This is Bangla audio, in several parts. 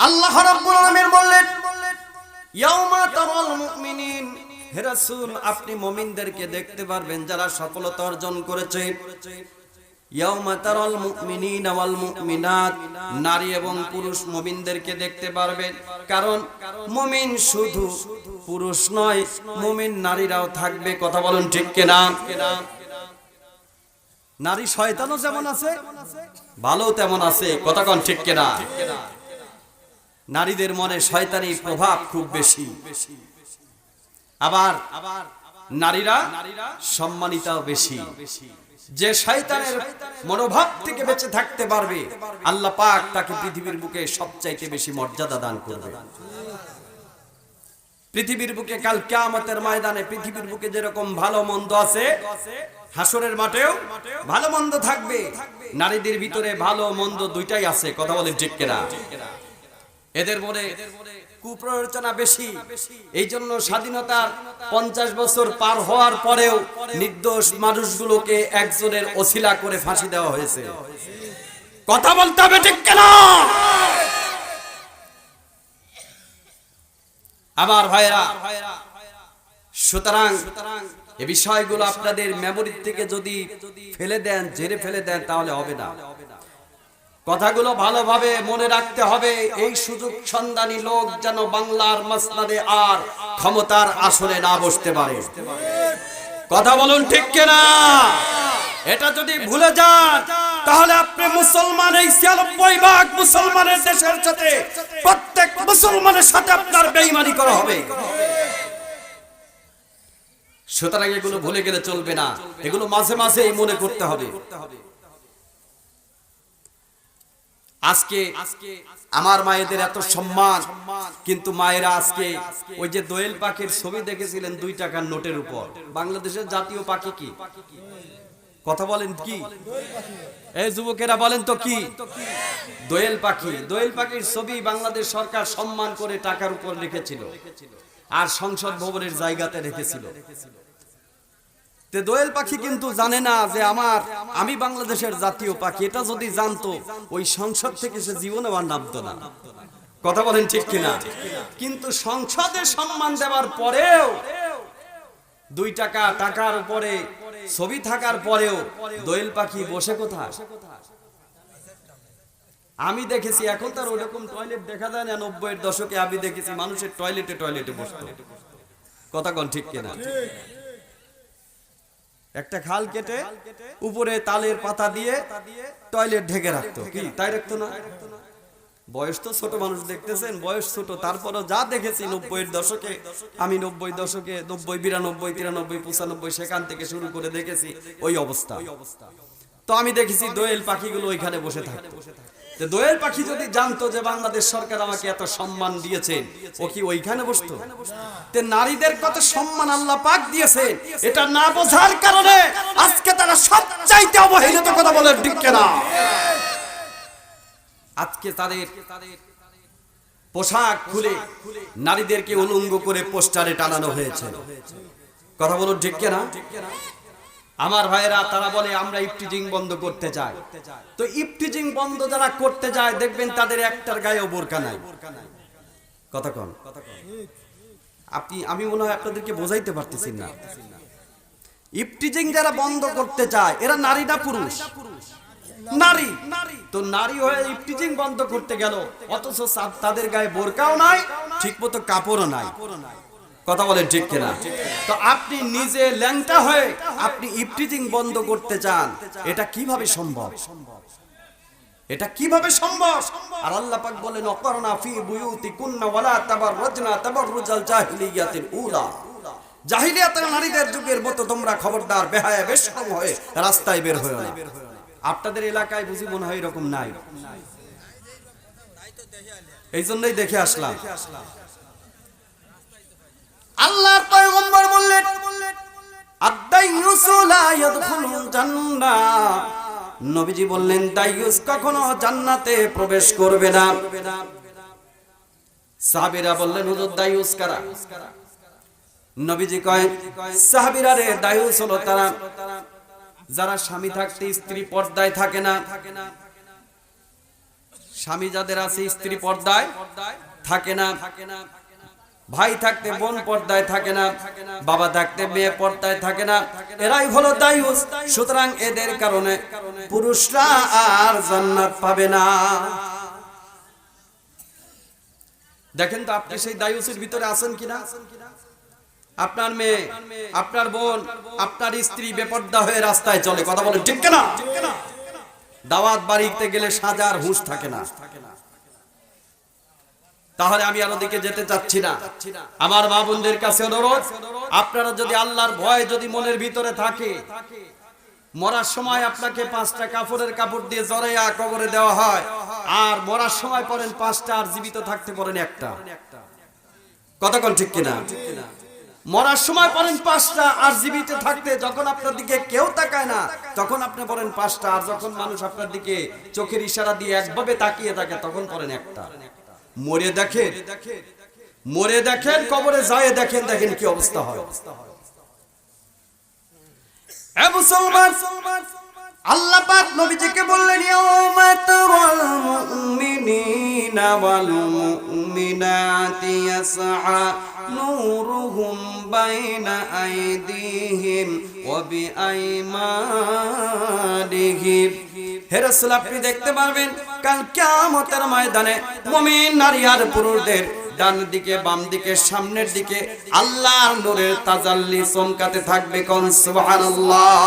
আল্লাহ রাব্বুল আলামিন বললেন ইয়াউমা তারাল মুমিনিন, হে রাসূল আপনি মুমিনদেরকে দেখতে পারবেন যারা সফলতা অর্জন করেছে। ইয়াউমা তারাল মুমিনিনা ওয়াল মুমিনাত, নারী এবং পুরুষ মুমিনদেরকে দেখতে পারবেন। কারণ মুমিন শুধু পুরুষ নয়, মুমিন নারীরাও থাকবে। কথা বলুন ঠিক কিনা? নারী শয়তানও যেমন আছে, ভালো তেমন আছে। কথা কোন ঠিক কিনা? নারীদের মনে শয়তানির প্রভাব খুব বেশি। আবার নারীরা সম্মানিতাও বেশি। যে শয়তানের মনোভাব থেকে বেঁচে থাকতে পারবে, আল্লাহ পাক তাকে পৃথিবীর বুকে সবচাইতে বেশি মর্যাদা দান করবে। পৃথিবীর বুকে কাল কিয়ামতের ময়দানে পৃথিবীর বুকে যেরকম ভালো মন্দ আছে, হাসরের মাঠেও ভালো মন্দ থাকবে। নারীদের ভিতরে ভালো মন্দ দুইটাই আছে। কথা বলেন ঠিক কিনা? এদের মনে কুপ্ররোচনা বেশি। এই জন্য স্বাধীনতার 50 বছর পার হওয়ার পরেও নির্দোষ মানুষগুলোকে একজনের ওসিলা করে ফাঁসি দেওয়া হয়েছে। কথা বলতে হবে ঠিক কিনা? আমার ভাইরা, সুতরাং এই বিষয়গুলো আপনাদের মেমোরি থেকে যদি ফেলে দেন, ঝেড়ে ফেলে দেন, তাহলে হবে না। কথাগুলো ভালোভাবে মনে রাখতে হবে। এই সুযোগ সন্ধানী লোক যেন বাংলার মাসনাদে আর ক্ষমতার আসনে না বসতে পারে। কথা বলুন ঠিক কিনা? এটা যদি ভুলে যান, তাহলে আপনি মুসলমান, এই 96% মুসলমানের দেশের সাথে প্রত্যেক মুসলমানের সাথে আপনার বেঈমানি করা হবে। সুতরাং এগুলো ভুলে গেলে চলবে না, এগুলো মাঝে মাঝে মনে করতে হবে। আজকে আমার মায়েদের এত সম্মান, কিন্তু মায়েরা আজকে ওই যে দোয়েল পাখির ছবি দেখেছিলেন 2 টাকার নোটের উপর, বাংলাদেশের জাতীয় পাখি কি? কথা বলেন কি? এই যুবকেরা বলেন তো কি? দোয়েল পাখি। দোয়েল পাখির ছবি বাংলাদেশ সরকার সম্মান করে টাকার উপর রেখেছিল আর সংসদ ভবনের জায়গাতে রেখেছিল। দোয়েল পাখি কিন্তু জানে না যে আমি বাংলাদেশের জাতীয় পাখি। এটা যদি জানতো, ওই সংসদ থেকে সে জীবনে আর নামতো না। কথা বলেন ঠিক কিনা? কিন্তু সংসদে সম্মান দেওয়ার পরেও 2 টাকার উপরে ছবি থাকার পরেও দোয়েল পাখি বসে কোথায়? আমি দেখেছি, এখন তার ওরকম টয়লেট দেখা যায় না। 90-এর দশকে আমি দেখেছি মানুষের টয়লেটে বসতো। কথা কোন ঠিক কিনা? একটা খাল কেটে উপরে তালের পাতা দিয়ে টয়লেট ঢেকে রাখতো। কি তাই রাখতো না? বয়স তো ছোট, মানুষ দেখতেছেন বয়স ছোট, তারপরও যা দেখেছি 90-এর দশকে, আমি 90 দশকে 90, 92, 93, 95 সেখান থেকে শুরু করে দেখেছি ওই অবস্থা। তো আমি দেখেছি দোয়েল পাখিগুলো ওইখানে বসে থাকতো। দোয়েল পাখি যদি জানতো যে বাংলাদেশ সরকার আমাকে এত সম্মান দিয়েছে, ও কি ওইখানে বসতো? নারীদের কত সম্মান আল্লাহ পাক দিয়েছে, এটা না বোঝার কারণে আজকে তারা সবচাইতে অবহেলিত। কথা বলেন ঠিক কিনা? আজকে তাদের পোশাক খুলে নারীদেরকে উলঙ্গ করে পোস্টারে টানানো হয়েছে। কথা বলুন ঠিক কিনা? আমার ভাইয়েরা, তারা বলে আমরা ইফটিজিং বন্ধ করতে চাই। তো ইফটিজিং বন্ধ যারা করতে যায়, দেখবেন তাদের একটার গায়েও বোরকা নাই। কথা কন? আমি মনে হয় আপনাদেরকে বোঝাইতে পারতেছি না। ইফটিজিং যারা বন্ধ করতে চায়, এরা নারী না পুরুষ? নারী। তো নারী হয়ে ইফটিজিং বন্ধ করতে গেল, অথচ তাদের গায়ে বোরকাও নাই, ঠিকমতো কাপড়ও নাই। কথা বলেন ঠিক কিনা? তো আপনি নিজে ল্যাংটা হয়ে আপনি ইফটিজিং বন্ধ করতে চান, এটা কিভাবে সম্ভব? এটা কিভাবে সম্ভব? আর আল্লাহ পাক বলেন অকরনা ফি বুয়ুতিকুন্না ওয়ালা তাবাররুজনা তাবাররুজাল জাহিলিয়াতিল উলা। জাহিলিয়াতের নারীদের যুগের মতো তোমরা খবরদার বেহায়া বেশরম হয়ে রাস্তায় বের হয়ো না। আপনাদের এলাকায় বুঝি মনে হয় এরকম নাই, এই জন্যই দেখে আসলাম। আল্লাহর পয়গম্বর বললেন আদ-দাইয়ুসু লা ইয়াদখুলুল জান্নাহ। নবীজি বললেন দাইয়ুস কখনো জান্নাতে প্রবেশ করবে না। সাহাবীরা বললেন হুজুর দাইয়ুস কারা? নবীজি কয় সাহাবীরা রে, দাইয়ুস হলো তারা যারা স্বামী থাকতে স্ত্রী পর্দায় থাকে না, স্বামী যাদের আছে স্ত্রী পর্দায় থাকে না, ভাই থাকতে বোন পর্দায় থাকে না, বাবা থাকতে মেয়ে পর্দায় থাকে না, এরাই হলো দায়ুস। সুতরাং এদের কারণে পুরুষরা আর জান্নাত পাবে না। দেখেন তো আপনি সেই দায়ুসের ভিতরে আছেন কিনা? আপনার মেয়ে, আপনার বোন, আপনার স্ত্রী বেপর্দা হয়ে রাস্তায় চলে, কথা বলেন ঠিক কিনা? দাওয়াত বাড়িতে গেলে সাজার হুঁশ থাকে না। তাহলে আমি আর ওদিকে যেতে চাচ্ছি না। আমার মা বোনদের কাছে অনুরোধ, আপনারা যদি আল্লাহর ভয় যদি মনের ভিতরে থাকে, মরার সময় আপনাকে 5টা কাপড়ের কাপড় দিয়ে জড়াইয়া কবরে দেওয়া হয়, আর মরার সময় পড়েন 5টা, আর জীবিত থাকতে পড়েন 1টা। কথা কোন ঠিক কিনা? মরার সময় পড়েন 5টা, আর জীবিত থাকতে যখন আপনার দিকে কেউ তাকায় না তখন আপনি পড়েন 5টা, আর যখন মানুষ আপনার দিকে চোখের ইশারা দিয়ে একভাবে তাকিয়ে থাকে তখন পড়েন 1টা। মরে দেখেন, মরে দেখেন, কবরে যায় দেখেন, দেখেন কি অবস্থা হয়। এ মুসলমান, আল্লাহ পাক নবীজিকে বললেন, ইয়াউমা তারাল মুমিনিনা ওয়াল মুমিনাতি ইয়াসআ নূরুহুম বাইনা আইদিহিম ওয়া বিআইমানিহিম। হে রাসূল, আপনি দেখতে পারবেন কাল কিয়ামতের ময়দানে মুমিন নারী আর পুরুষদের ডান দিকে, বাম দিকে, সামনের দিকে আল্লাহর নূরের তাজাল্লি চমকাতে থাকবে। কোন সুবহানাল্লাহ।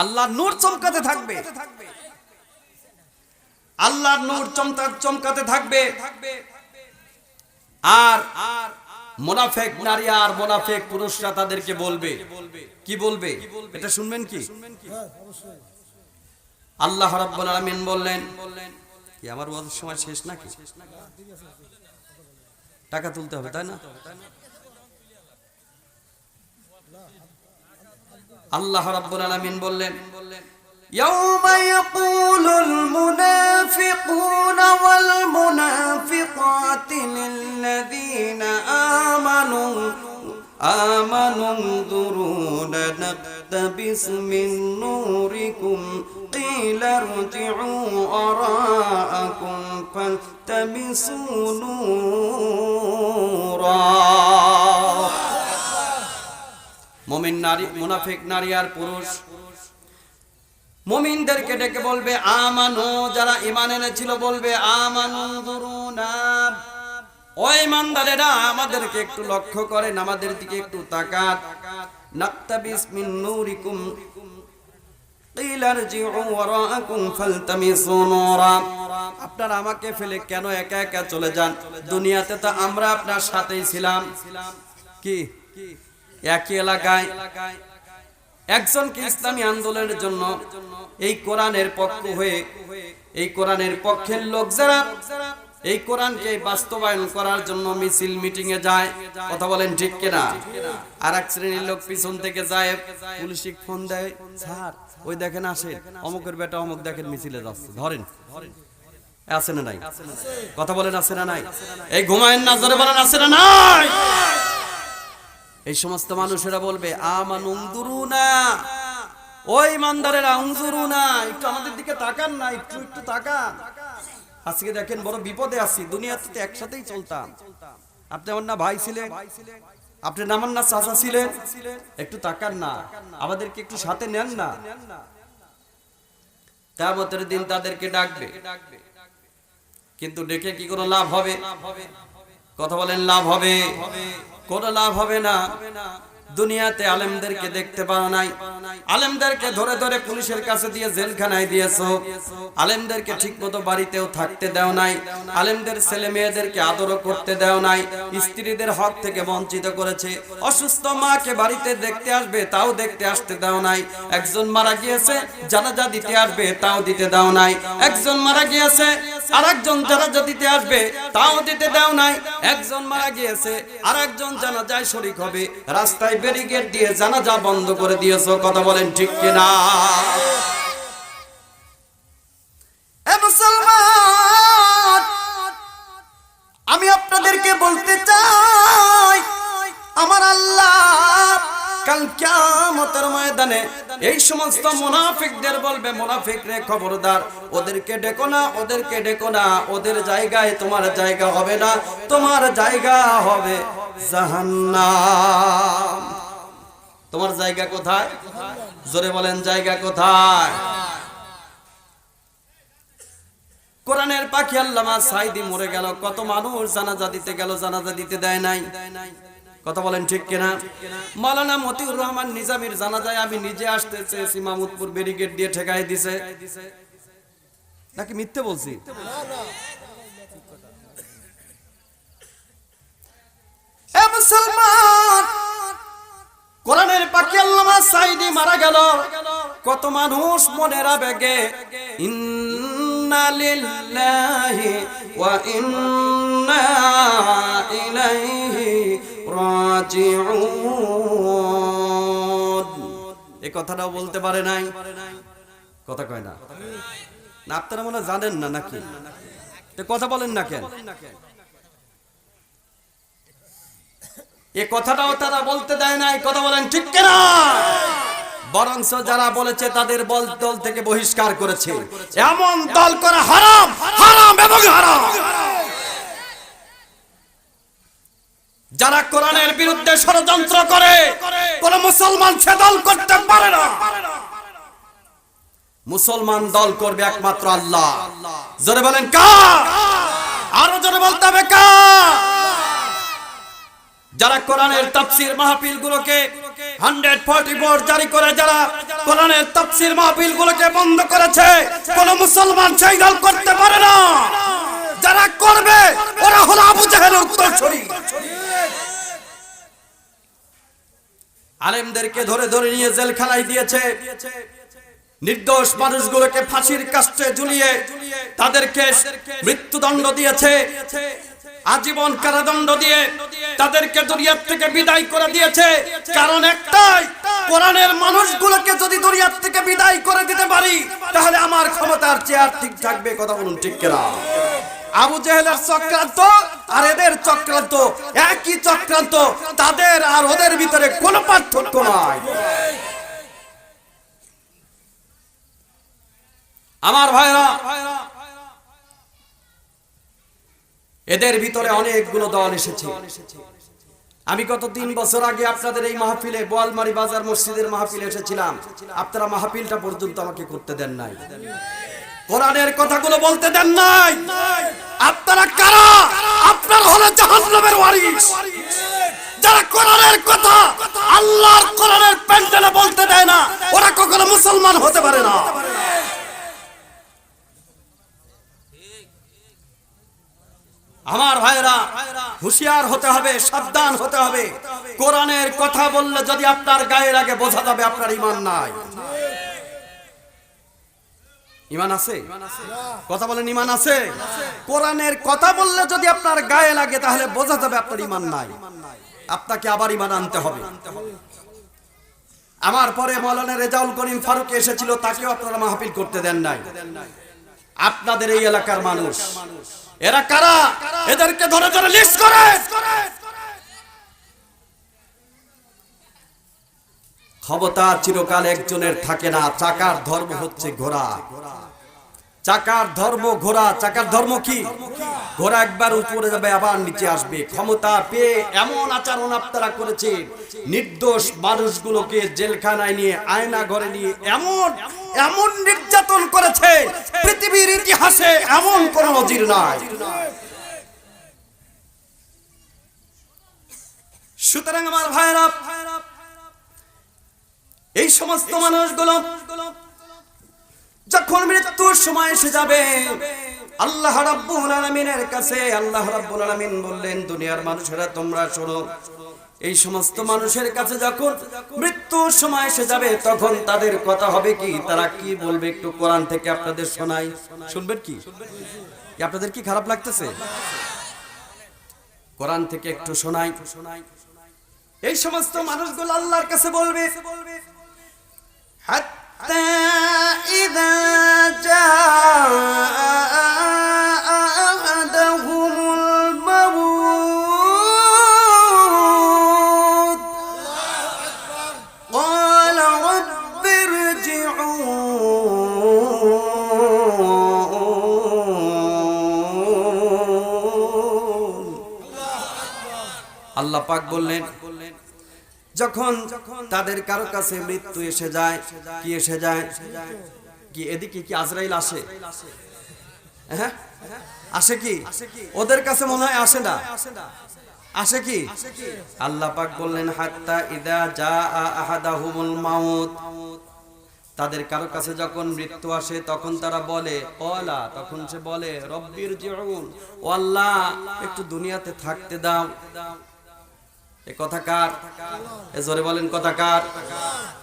আল্লাহর নূর চমকাতে থাকবে, আল্লাহর নূর চমকাতে থাকবে। আর মুনাফিক নারী আর মুনাফিক পুরুষরা তাদেরকে বলবে, কি বলবে এটা শুনবেন কি? আল্লাহ রাব্বুল আলামিন বললেন, কি আমার ওয়াজের সময় শেষ নাকি? টাকা তুলতে হবে তাই না? আল্লাহ রাব্বুল আলামিন বললেন, ইয়াউমা ইয়াকুলুল মুনাফিকুনা ওয়াল মুনাফিকাতু লিল্লাযীনা আমানু যুরুনা নাকতাবিস মিন নূরিকুম কিলা ইরজি'উ আরাআকুম ফালতামিসু নূরা। মুমিন নারী, মুনাফিক নারী আর পুরুষ মুমিনদেরকে ডেকে বলবে, আমানু, যারা ঈমান এনেছিল বলবে, আমানু যুরুনা, ও ঈমানদারেরা আমাদেরকে একটু লক্ষ্য করেন, আমাদের দিকে একটু তাকান। নাকতাবিস মিন নূরিকুম কিলা ইরজি'উ ওয়ারাআকুম ফালতামিসু নূরা। আপনারা আমাকে ফেলে কেন একা একা চলে যান? দুনিয়াতে তো আমরা আপনার সাথেই ছিলাম। কি একই এলাকায় একজনকে ইসলামী আন্দোলনের জন্য এই কোরআনের পক্ষ হয়ে, এই কোরআনের পক্ষের লোক যারা এই কোরআনকে বাস্তবায়ন করার জন্য মিছিল মিটিং এ যায়, কথা বলেন ঠিক কিনা? আর এক শ্রেণীর লোক পিছন থেকে যায়, পুলিশিক ফোন দেয়, স্যার ওই দেখেন আসে অমুকের বেটা অমুক দেখেন মিছিলে যাচ্ছে, ধরেন। আছে না নাই? কথা বলেন আছে না নাই? এই ঘুমায়েন না, জোরে বলেন আছে না নাই? এই সমস্ত মানুষেরা বলবে, আমানু উনজুরুনা, ওই ইমানদারেরা উনজুরুনা, একটু আমাদের দিকে তাকান না, একটু একটু তাকান। আজকে দেখেন বড় বিপদে আছি, দুনিয়াতে তো একসাথেই চলতাম, আপনি আমার না ভাই ছিলেন, আপনি আমার না চাচা ছিলেন, একটু তাকান না, আমাদেরকে একটু সাথে নেন না। কিয়ামতের দিন তাদেরকে ডাকবে, কিন্তু ডেকে কি কোনো লাভ হবে? কথা বলেন লাভ হবে? কোনো লাভ হবে না। দুনিয়াতে আলেমদেরকে দেখতে পাও নাই, আলেমদেরকে ধরে ধরে পুলিশের কাছে দিয়ে জেলখানায় দিয়েছো, আলেমদেরকে ঠিকমতো বাড়িতেও থাকতে দাও নাই, আলেমদের ছেলে মেয়েদেরকে আদরও করতে দাও নাই, স্ত্রীদের হক থেকে বঞ্চিত করেছে, অসুস্থ মাকে বাড়িতে দেখতে আসবে তাও দেখতে আসতে দাও নাই, একজন মারা গিয়েছে জানাজা দিতে আসবে তাও দিতে দাও নাই, একজন মারা গিয়েছে আরেকজন জানাজা দিতে আসবে তাও দিতে দাও নাই, একজন মারা গিয়েছে আরেকজন জানাজায় শরীক হবে, রাস্তায় ব্যারিকেড দিয়ে জানাজা বন্ধ করে দিয়েছো, কথা বলেন ঠিক কিনা? এ মুসলমান, আমি আপনাদেরকে বলতে চাই, আমার আল্লাহ কাল কিয়ামত কিয়ামতের ময়দানে এই সমস্ত মুনাফিকদের বলবে, মুনাফিক রে খবরদার, ওদেরকে ডেকো না, ওদেরকে ডেকো না, ওদের জায়গায় তোমার জায়গা হবে না, তোমার জায়গা হবে জাহান্নাম। তোমার জায়গা কোথায়? জোরে বলেন, জায়গা কোথায়? কোরআনের পাখি আল্লামা সাইদি মরে গেল, কত মানুষ জানাজা দিতে গেল, জানাজা দিতে দেয় নাই। কথা বলেন ঠিক কিনা? মাওলানা মতিউর রহমান নিজামীর জানাজায় আমি নিজে আসতে চেয়েছি, মাহমুদপুর ব্যারিকেড দিয়ে ঠেকাই দিছে। নাকি মিথ্যে বলছি? এ মুসলমান, কোরআনের পাখি আল্লামা সাইদি মারা গেল, কত মানুষ মনের আবেগে ইন্না লিল্লাহি ওয়া ইন্না ইলাইহি রাজিউন এই কথাটাও বলতে পারে নাই। কথা কয় না? না আপনারা মনে জানেন না নাকি? কথা বলেন না কেন? এই কথাটাও তারা বলতে দেয় নাই। কথা বলেন ঠিক কিনা? বরঞ্চ যারা বলেছে তাদের দল থেকে বহিষ্কার করেছে। এমন দল করা হারাম, হারাম এবং হারাম। যারা কোরআনের বিরুদ্ধে ষড়যন্ত্র করে, কোন মুসলমান সে দল করতে পারে না। মুসলমান দল করবে একমাত্র আল্লাহ। জোরে বলেন কার? আরো জোরে বলতে হবে কার? যারা কোরআনের তাফসীর মাহফিল গুলোকে 144 জারি করে, যারা কোরআনের তাফসীর মাহফিল গুলোকে বন্ধ করেছে, কোন মুসলমান সেই দল করতে পারে না। যারা করবে ওরা হলো আবু জাহেলের উত্তরসূরি। আলেমদেরকে ধরে ধরে নিয়ে জেলখানায় দিয়েছে, নির্দোষ মানুষগুলোকে ফাঁসির কাস্টে ঝুলিয়ে তাদেরকে মৃত্যুদণ্ড দিয়েছে, আজীবন কারাদণ্ড দিয়ে তাদেরকে দুনিয়া থেকে বিদায় করে দিয়েছে। কারণ একটাই, কোরআনের মানুষগুলোকে যদি দুনিয়া থেকে বিদায় করে দিতে পারি তাহলে আমার ক্ষমতার চেয়ার ঠিক থাকবে। কথা বলুন ঠিক কিনা? আবু জাহেলের চক্রান্ত আর এদের চক্রান্ত একই চক্রান্ত, তাদের আর ওদের ভিতরে কোনো পার্থক্য নাই। আমার ভাইরা, এদের ভিতরে অনেকগুলো দল এসেছে। আমি গত 3 বছর আগে আপনাদের এই মাহফিলে, বোয়ালমারি বাজার মসজিদের মাহফিলে এসেছিলাম। আপনারা মাহফিলটা পর্যন্ত আমাকে করতে দেন নাই, কোরআনের কথাগুলো বলতে দেন নাই। আপনারা কারা? আপনারা হলো জাহান্নামের ওয়ারিস। যারা কোরআনের কথা আল্লাহর কোরআনের প্যান্ডেলে বলতে দেয় না, ওরা কখনো মুসলমান হতে পারে না। আমার ভাইরা, হুঁশিয়ার হতে হবে, সাবধান হতে হবে। কোরআনের কথা বললে যদি আপনার গায়ে লাগে, বোঝা যাবে আপনার ঈমান নাই। ঈমান আছে? কথা বলেন, ঈমান আছে? কোরআনের কথা বললে যদি আপনার গায়ে লাগে তাহলে বোঝা যাবে আপনার ঈমান নাই। আপনাকে আবার ঈমান আনতে হবে। আমার পরে মাওলানা রেজাউল করিম ফারুক এসেছিল, তাকেও আপনারা মাহফিল করতে দেন নাই। আপনাদের এই এলাকার মানুষ, এরা কারা? এদেরকে ধরে ধরে লিস্ট করে। ক্ষমতা চিরকাল একজনের থাকে না। চাকার ধর্ম হচ্ছে ঘোড়া। চাকার ধর্ম ঘোড়া। চাকার ধর্ম কি? ঘোড়া একবার উপরে যাবে আবার নিচে আসবে। ক্ষমতা পেয়ে এমন আচরণ আপনারা করেছেন, নির্দোষ মানুষগুলোকে জেলখানায় নিয়ে, আয়না ঘরে নিয়ে এমন এমন নির্যাতন করেছে, পৃথিবীর ইতিহাসে এমন কোন নজির নাই। সুতরাং আমার ভাইরা, এই সমস্ত মানুষগুলো যখন মৃত্যুর সময় এসে যাবে, আল্লাহ রাব্বুল আলামিনের কাছে আল্লাহ রাব্বুল আলামিন বললেন, দুনিয়ার মানুষেরা তোমরা শোনো, এই সমস্ত মানুষের কাছে যখন মৃত্যুর সময় এসে যাবে তখন তাদের কথা হবে কি, তারা কি বলবে একটু কোরআন থেকে আপনাদের শোনাই। শুনবেন কি? আপনাদের কি খারাপ লাগতেছে? কোরআন থেকে একটু শোনাই। এই সমস্ত মানুষগুলো আল্লাহর কাছে বলবে, হাত্তা ইযা জাআহুমুল মাউত ক্বালা আল্লাহ পাক বললেন যখন তাদের কারো কাছে মৃত্যু এসে যায়, কি এসে যায়, কি এদিকে কি আজরাইল আসে? হ্যাঁ আসে কি? ওদের কাছে মনে হয় আসে না, আসে কি? আল্লাহ পাক বললেন হাত্তা ইদা জা আহাদাহুমুল মাউত, তাদের কারো কাছে যখন মৃত্যু আসে তখন তারা বলে ওয়ালা, তখন সে বলে রব্বির জিউন, ও আল্লাহ একটু দুনিয়াতে থাকতে দাও। এ কথা কার? এ জোরে বলেন কথা কার?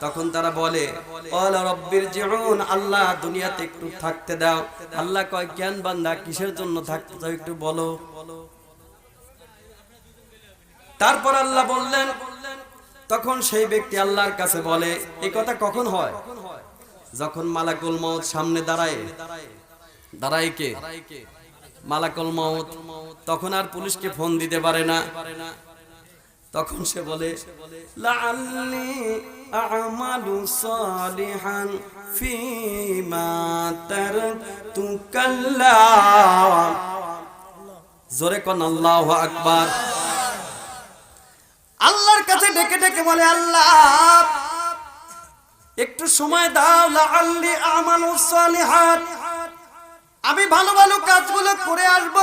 তখন তারা বলে ওয়ালা রব্বির জিউন, আল্লাহ দুনিয়াতে একটু থাকতে দাও। আল্লাহ কয় কেন বান্দা কিসের জন্য থাকতে চাও একটু বলো। তারপর আল্লাহ বললেন, তখন সেই ব্যক্তি আল্লাহর কাছে বলে, এই কথা কখন হয়? যখন মালাকুল মউত সামনে দাঁড়ায়। দাঁড়ায় কে? মালাকুল মউত। তখন আর পুলিশকে ফোন দিতে পারে না। তখন সে বলে লাআল্লি আ'মালু সালিহান ফীমা তারাকতু কাল্লা। জোরে কোন আল্লাহু আকবার। আল্লাহর কাছে ডেকে ডেকে বলে আল্লাহ একটু সময় দাও, লাআল্লি আমালু সালিহাত, আমি ভালো ভালো কাজগুলো করে আসব।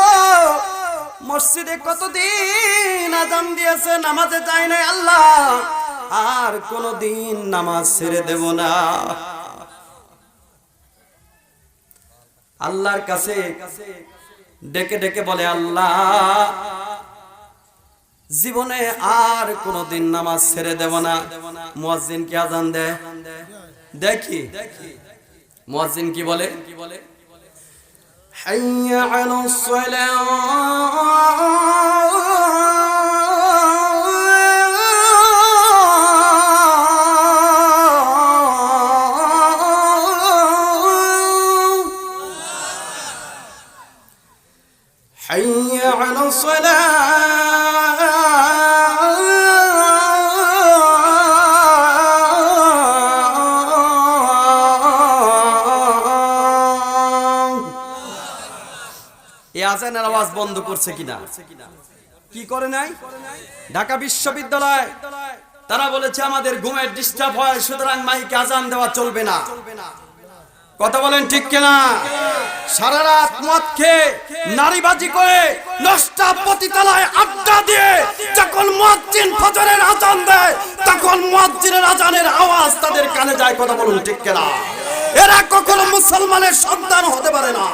মসজিদে কতদিন আযান দিয়েছে, নামাজে যাই নাই আল্লাহ, আর কোনদিন নামাজ ছেড়ে দেব না। আল্লাহর কাছে ডেকে ডেকে বলে আল্লাহ জীবনে আর কোনদিন নামাজ ছেড়ে দেব না। মুয়াজ্জিন কি আযান দেয়? দেখি মুয়াজ্জিন কি বলে? হাইয়া আলাস সালাহ, হাইয়া আলাস সালাহ। আজানের আওয়াজ বন্ধ করছে কিনা? কি করে নাই? ঢাকা বিশ্ববিদ্যালয় তারা বলেছে আমাদের ঘুমের ডিস্টার্ব হয়, সুতরাং মাইকে আজান দেওয়া চলবে না। কথা বলেন ঠিক কিনা? সারা রাত মদ খেয়ে নারীবাজি করে নষ্টা পতিতালয় আড্ডা দিয়ে যখন মুয়াজ্জিন ফজরের আজান দেয় তখন মুয়াজ্জিনের আজানের আওয়াজ তাদের কানে যায়। কথা বলুন ঠিক কিনা? এরা কখনো মুসলমানের সন্তান হতে পারে না।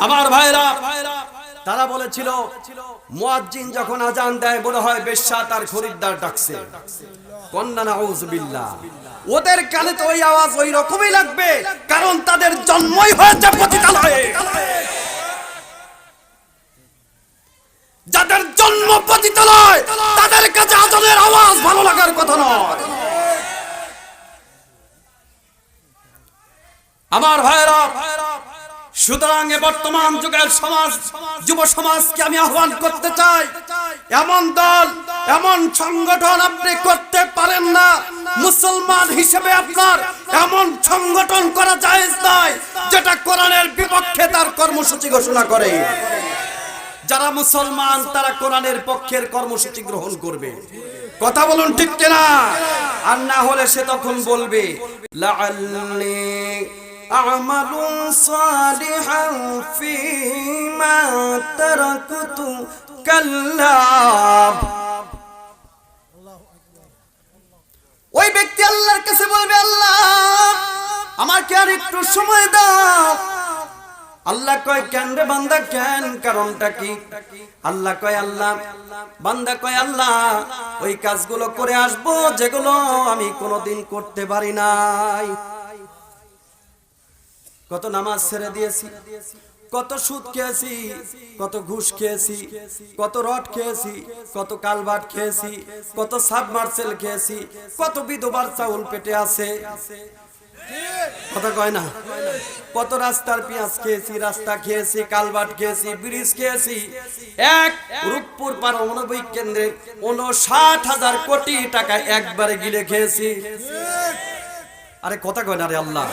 আমার ভাইরা, তারা বলেছিল মুয়াজ্জিন যখন আজান দেয় মনে হয় বেশ্যা তার খরিদ্দার ডাকছে। কন্না নাউযুবিল্লাহ। ওদের কানে তো ওই আওয়াজ ওই রকমই লাগবে, কারণ তাদের জন্মই হয়েছে পতিতালয়ে। যাদের জন্ম পতিতালয় তাদের কাছে আজানের আওয়াজ ভালো লাগার কথা নয়। আমার ভাইরা, সুতরাং বর্তমান যুগের সমাজ, যুব সমাজকে আমি আহ্বান করতে চাই, এমন দল এমন সংগঠন আপনি করতে পারেন না। মুসলমান হিসেবে আপনার এমন সংগঠন করা জায়েজ নয় যেটা কোরআনের বিপক্ষে তার কর্মসূচি ঘোষণা করে। যারা মুসলমান তারা কোরআনের পক্ষের কর্মসূচি গ্রহণ করবে। কথা বলুন ঠিক কিনা? আর না হলে সে তখন বলবে লাআল্লি আমালু সালিহান ফীমা তারাকতু কাল্লা। ওই ব্যক্তি আল্লাহর কাছে বলবে আল্লাহ আমাকে আর একটু সময় দাও। আল্লাহ কয় কেন রে বান্দা, কেন, কারণটা কি? আল্লাহ কয় আল্লাহ, বান্দা কয় আল্লাহ ওই কাজগুলো করে আসবো যেগুলো আমি কোনোদিন করতে পারি নাই। কত নামাজ ছেড়ে দিয়েছি, কত সুদ খেয়েছি, কত ঘুষ খেয়েছি, কত রড খেয়েছি, কত কালবাট খেয়েছি, কত সাবমার্সেল খেয়েছি, কত বিধবার চাউল পেটে আছে। কথা কয় না? কত রাস্তার পেঁয়াজ খেয়েছি, রাস্তা খেয়েছি, কালবাট খেয়েছি, ব্রিজ খেয়েছি। এক রূপপুর পারমাণবিক কেন্দ্রে ৫৯,০০০ কোটি টাকা একবারে গিলে খেয়েছি। আরে কথা কয় না রে আল্লাহ।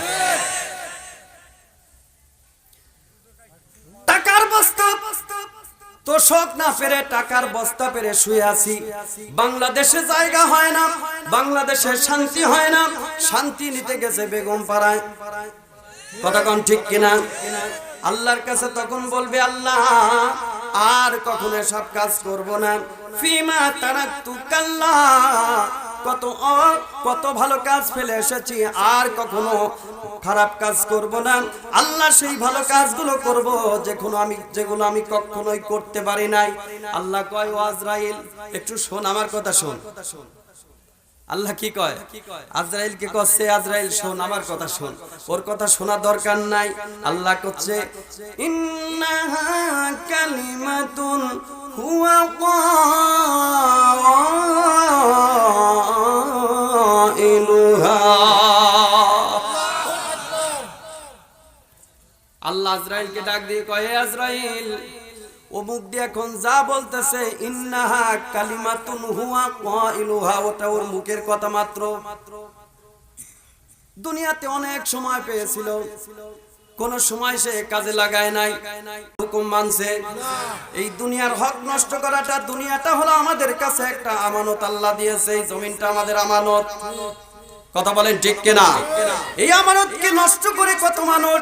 টাকার বস্তা তোষক না পেরে টাকার বস্তা পেরে শুয়ে আছি। বাংলাদেশে জায়গা হয় না, বাংলাদেশে শান্তি হয় না, শান্তি নিতে গেছে বেগম পাড়ায়। কথা কোন ঠিক কিনা? আল্লাহর কাছে তখন বলবে, আল্লাহ আর কখনো সব কাজ করব না। ফিমা তারাকতু কাল্লা, কত ভালো কাজ ফেলে এসেছি, আর কখনো খারাপ কাজ করব না। আল্লাহ সেই ভালো কাজগুলো করব যেগুলো আমি কখনোই করতে পারি নাই। আল্লাহ কয়, ও আজরাইল একটু শোন, আমার কথা শোন। আল্লাহ কি কয়? আজরাইলকে কচ্ছে, আজরাইল শোন, আমার কথা শোন। ওর কথা শোনা দরকার নাই। আল্লাহ কচ্ছে, ইন্নাহা কালিমাতুন হুয়া কাইলুহা। আল্লাহ আজরাইলকে ডাক দিয়ে কয়, আজরাইল ও মুখ দিয়ে এখন যা বলতেছে, ইন্নাহা কালিমাতুন হুয়া কাইলুহা, ওটা ওর মুখের কথা মাত্র। দুনিয়াতে অনেক সময় পেয়েছিল, কোন সময় সে কাজে লাগায় নাই, হুকুম মানছে। এই দুনিয়ার হক নষ্ট করাটা, দুনিয়াটা হলো আমাদের কাছে একটা আমানত আল্লাহ দিয়েছে, এই জমিনটা আমাদের আমানত। কথা বলেন ঠিক কিনা? এই আমানতকে নষ্ট করে কত মানুষ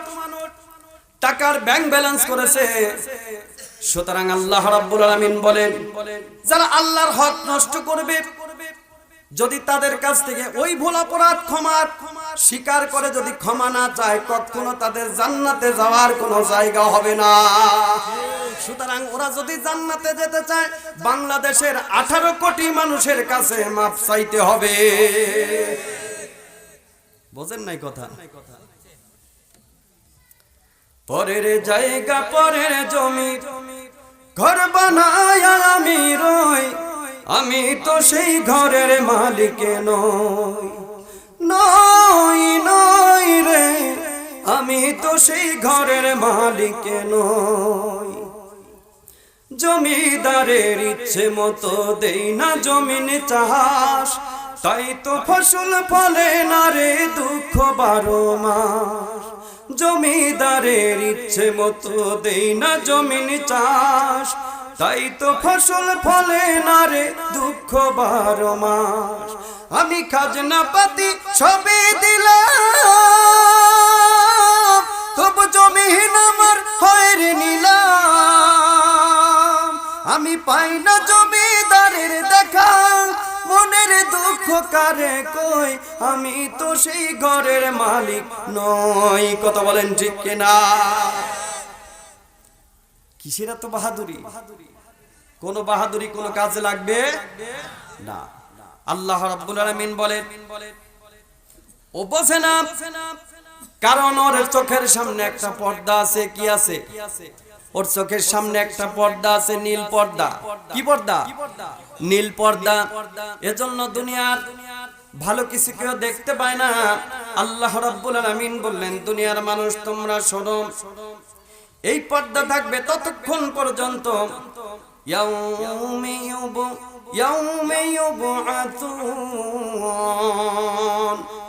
টাকার ব্যাংক ব্যালেন্স করেছে। সুতরাং আল্লাহ রাব্বুল আলামিন বলেন, যারা আল্লাহর হক নষ্ট করবে, যদি তাদের কাছ থেকে ওই ভুল অপরাধ ক্ষমা স্বীকার করে, যদি ক্ষমা না চায়, কখনো তাদের জান্নাতে যাওয়ার কোনো জায়গা হবে না। সুতরাং ওরা যদি জান্নাতে যেতে চায়, বাংলাদেশের 18 কোটি মানুষের কাছে মাপ চাইতে হবে। বোঝেন নাই কথা? পরের জায়গা পরের জমি ঘর বানায় আমি রই, আমি তো সেই ঘরের মালিক নই। নই নই রে, আমি তো সেই ঘরের মালিক নই। জমিদারের ইচ্ছে মতো দেই না জমিন চাষ, তাই তো ফসল ফলে না রে দুঃখ 12 মাস। জমিদারের ইচ্ছে মতো দেই না জমিন চাষ, তাই তো ফসল ফলে না রে দুঃখ 12 মাস। আমি খাজনা পাতি সবই দিলাম, তবু জমিন আমার হয় রে নিলাম। আমি পাই না জমিদারের দেখা, মনের দুঃখ কারে কই, আমি তো সেই ঘরের মালিক নই। কথা বলেন ঠিক কিনা? কিসের এত বাহাদুরি? কোন বাহাদুরি কোন কাজে লাগবে না। আল্লাহ রাব্বুল আলামিন বলেন, ও বোঝে না, কারণ ওর চোখের সামনে একটা পর্দা আছে। কি আছে? ওর চোখের সামনে একটা পর্দা আছে, নীল পর্দা। কি পর্দা? নীল পর্দা। এজন্য দুনিয়ার ভালো কিছু কেউ দেখতে পায় না। আল্লাহ রাব্বুল আলামিন বললেন, দুনিয়ার মানুষ তোমরা শোনো, এই পর্দা থাকবে ততক্ষণ পর্যন্ত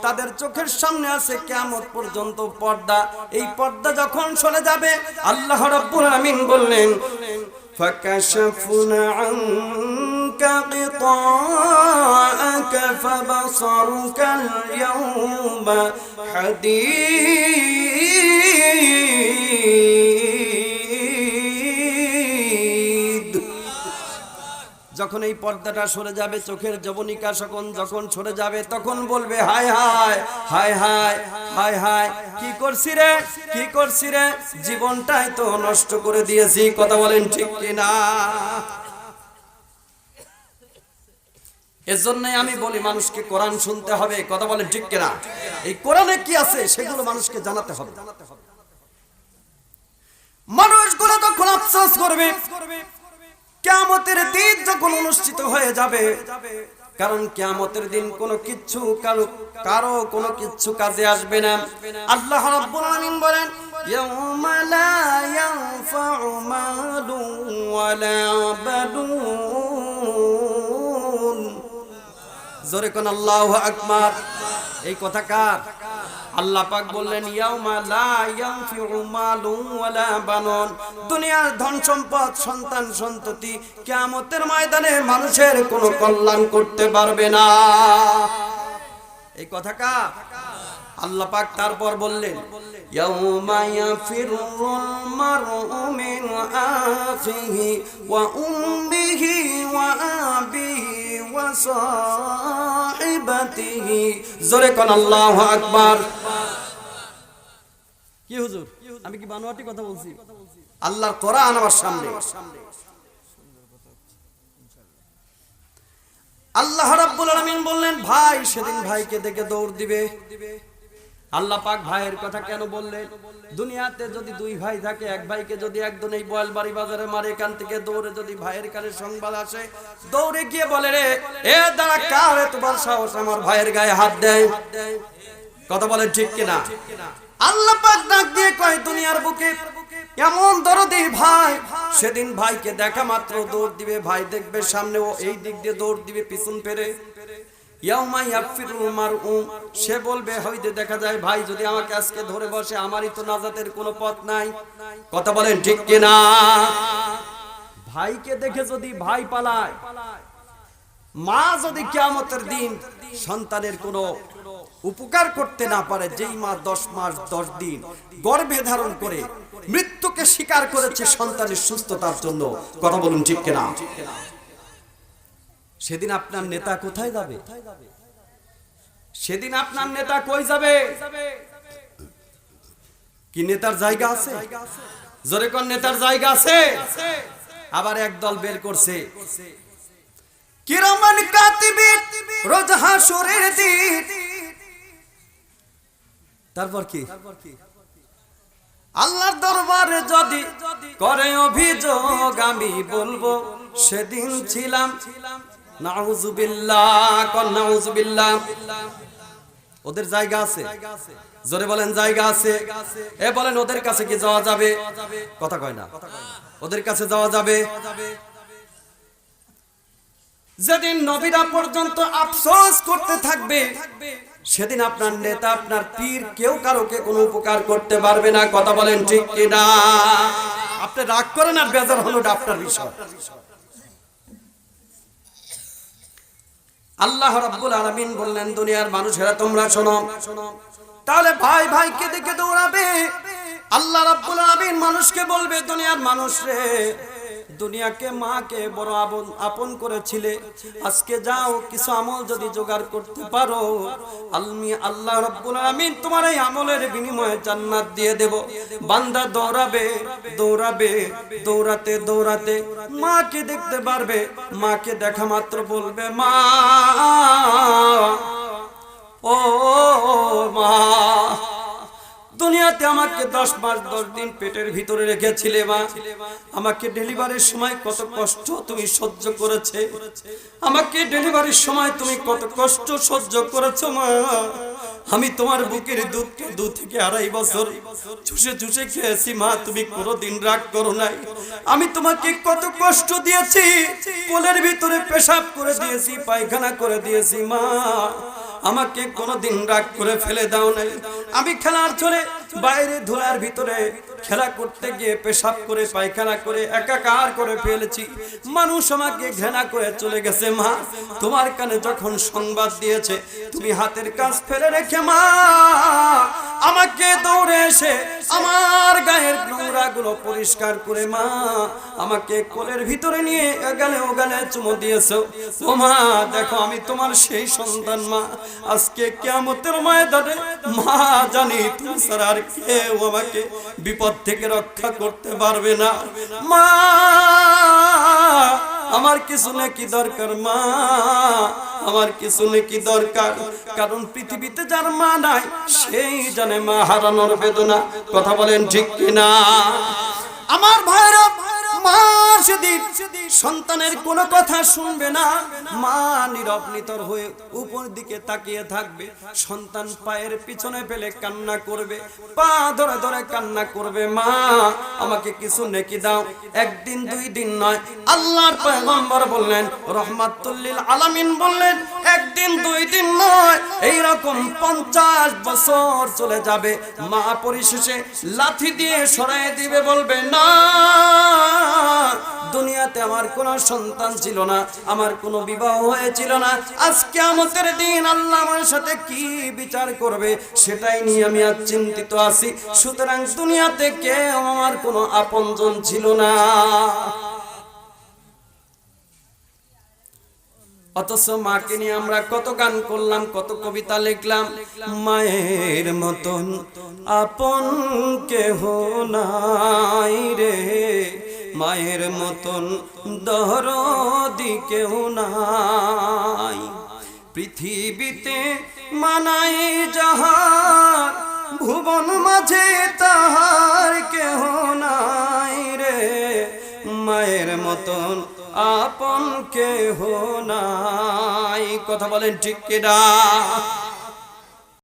তাদের চোখের সামনে আছে কিয়ামত পর্যন্ত পর্দা। এই পর্দা যখন সরে যাবে, আল্লাহ রাব্বুল আলামিন বললেন, فكشفنا عنك غطاءك فبصرك اليوم حديد। যখন এই পর্দাটা সরে যাবে, চোখের যবনিকা যখন সরে যাবে, তখন বলবে, হায় হায় হায় হায় হায় হায়, কি করছি রে, কি করছি রে, জীবনটাই তো নষ্ট করে দিয়েছি। কথা বলেন ঠিক কিনা? এজন্যই আমি বলি, মানুষকে কোরআন শুনতে হবে। কথা বলেন ঠিক কিনা? এই কোরআনে কি আছে সেগুলো মানুষকে জানাতে হবে। মানুষগুলো তখন আফসোস করবে কিয়ামতের দিন যখন অনুষ্ঠিত হয়ে যাবে। কারণ কিয়ামতের দিন কোনো কিচ্ছু কারো কোনো কিচ্ছু কাজে আসবে না। আল্লাহ রাব্বুল আলামিন বলেন, ইয়াউমা লা ইয়ানফাউ মালু ওয়ালা বানুন। জোরে কোন আল্লাহু আকবার। এই কথা কার? আল্লাহ পাক বললেন ইয়াউমা লা ইয়ানফিউ মালুন ওয়ালা বানুন, দুনিয়ার ধন সম্পদ সন্তান সন্ততি কিয়ামতের ময়দানে মানুষের কোনো কল্যাণ করতে পারবে না। এই কথা কা আল্লাহ পাক তারপর বললেন ইয়াউমা ইয়াফিরুল মারউ মিন আখিহি ওয়া উম্মিহি ওয়া আবিহি ওয়া সাহিবাতিহি। জোরে কোন আল্লাহু আকবার। কি হুজুর আমি কি বানোয়াটি কথা বলছি? আল্লাহর কোরআন আমার সামনে। আল্লাহ রাব্বুল আলামিন বললেন ভাই সেদিন ভাইকে দেখে দৌড় দিবে। আল্লাহ পাক ভাইয়ের কথা কেন বললেন? দুনিয়াতে যদি দুই ভাই থাকে, এক ভাইকে যদি একজন এই বয়ালবাড়ি বাজারে মারে, এখান থেকে দৌড়ে যদি ভাইয়ের কানে সংবাদ আসে, দৌড়ে গিয়ে বলে রে এ দাঁড়া কার তোমার সাহস আমার ভাইয়ের গায়ে হাত দেয়? কথা বলেন ঠিক কিনা? আল্লাহ পাক ডাক দিয়ে কয় দুনিয়ার বুকে এমন দরদি ভাই সেদিন ভাইকে দেখা মাত্র দৌড় দিবে। ভাই দেখবে সামনে ও এই দিক দিয়ে দৌড় দিবে পিছন ফেরে। ইয়াউমা ইয়াফিরুল মারউ, সে বলবে হয়তো দেখা যায় ভাই যদি আমাকে আজকে ধরে বসে আমারই তো নাজাতের কোনো পথ নাই। কথা বলেন ঠিক কিনা? ভাইকে দেখে যদি ভাই পালায়, মা যদি কিয়ামতের দিন সন্তানের কোনো উপকার করতে না পারে, যেই মা 10 মাস 10 দিন গর্ভে ধারণ করে মৃত্যুকে স্বীকার করেছে সন্তানের সুস্থতার জন্য, কথা বলুন ঠিক কিনা? সেদিন আপনার নেতা কোথায় যাবে? সেদিন আপনার নেতা কই যাবে? কি নেতার জায়গা আছে? জোরে কোন নেতার জায়গা আছে? আবার একদল বের করছে কিরামান কাতিবিন রোজ হাসরের দিন। তারপর কি? আল্লাহর দরবারে যদি করে অভিযোগ আমি বলবো সেদিন ছিলাম নাউযুবিল্লাহ, কোন নাউযুবিল্লাহ। ওদের জায়গা আছে? জোরে বলেন জায়গা আছে? এ বলেন ওদের কাছে কি যাওয়া যাবে? কথা কয় না। ওদের কাছে যাওয়া যাবে? যেদিন নবীরা পর্যন্ত আফসোস করতে থাকবে সেদিন আপনার নেতা আপনার পীর কেউ কারোকে কোনো উপকার করতে পারবে না। কথা বলেন ঠিক কিনা? আপনি রাগ করেন আর বেজার হলো আপনার বিষয়। আল্লাহ রাব্বুল আলামিন বললেন দুনিয়ার মানুষেরা তোমরা শোনো, তাহলে ভাই ভাইকে দেখে দৌড়াবে। আল্লাহ রাব্বুল আলামিন মানুষকে বলবে দুনিয়ার মানুষ রে, দুনিয়াকে মাকে বড় আপন করেছিলে, আজকে যাও কিছু আমল যদি জোগাড় করতে পারো, আমি আল্লাহ রাব্বুল আলামিন তোমার এই আমলের বিনিময়ে জান্নাত দিয়ে দেব। বান্দা দৌড়াবে দৌড়াবে, দৌড়াতে দৌড়াতে মাকে দেখতে পারবে। মাকে দেখা মাত্র বলবে মা, ও মা, দুনিয়াতে আমাকে 10 মাস 10 দিন পেটের ভিতরে রেখেছিলে মা, আমাকে ডেলিভারির সময় কত কষ্ট তুমি সহ্য করেছে, আমাকে ডেলিভারির সময় তুমি কত কষ্ট সহ্য করেছো মা। আমি তোমার বুকের দুধকে 2 থেকে 2.5 বছর চুষে চুষে খেয়েছি মা, তুমি কোনোদিন রাগ করো নাই। আমি তোমাকে কত কষ্ট দিয়েছি, কোলের ভিতরে পেশাব করে দিয়েছি, পায়খানা করে দিয়েছি মা, আমাকে কোনোদিন রাগ করে ফেলে দাও নাই। আমি খেলার চলে বাইরে ধুলার ভিতরে খেলা করতে গিয়ে পেশাব করে পায়খানা করে একাকার করে ফেলেছি, মানুষ আমাকে ঘৃণা করে চলে গেছে মা। তোমার কানে যখন সংবাদ দিয়েছে তুমি হাতের কাজ ফেলে রেখে মা আমাকে দৌড়ে এসে আমার গায়ের নোংরা গুলো পরিষ্কার করে মা আমাকে কোলের ভিতরে নিয়ে এগালে ওগালে চুমো দিয়েছো। ও মা দেখো আমি তোমার সেই সন্তান মা, আজকে কিয়ামতের ময়দানে মা জানি তুমি ছাড়া আর কেউ আমাকে বিপদ থেকে রক্ষা করতে পারবে না। মা আমার কিছু নাকি দরকার মা, আমার কিছু নাকি দরকার, কারণ পৃথিবীতে যার মা নাই সেই জানে মা হারানোর বেদনা। কথা বলেন ঠিক কিনা? আমার ভাইরা মা যদি সন্তানের কোনো কথা শুনবে না, মা নীরব নিতর হয়ে উপর দিকে তাকিয়ে থাকবে, সন্তান পায়ের পিছনে ফেলে কান্না করবে, পা ধরে ধরে কান্না করবে, মা আমাকে কিছু নেকি দাও। একদিন দুই দিন নয়, আল্লাহর পয়গম্বর বললেন, রহমাতুল লিল আলামিন বললেন, একদিন দুই দিন নয়, এইরকম 50 বছর চলে যাবে, মা পরিশেষে লাথি দিয়ে সরাই দিবে, বলবে না, দুনিয়াতে আমার কোনো সন্তান ছিল না, আমার কোনো বিবাহ হয়েছিল না, আজকে কিয়ামতের দিন আল্লাহ আমার সাথে কি বিচার করবে সেটাই নিয়ে আমি আজ চিন্তিত আছি। সুতরাং দুনিয়াতে কেউ আমার কোনো আপনজন ছিল না। অথচ মাকে নিয়ে আমরা কত গান করলাম, কত কবিতা লিখলাম। মায়ের মতন আপন কেহ নাই রে, মায়ের মতন দরদি কেহ নাই, পৃথিবীতে মানাই যাহার, ভুবন মাঝে তাহার কেহ নাই রে, মায়ের মতন আপন কেহ নাই। কথা বলেন ঠিক কিনা?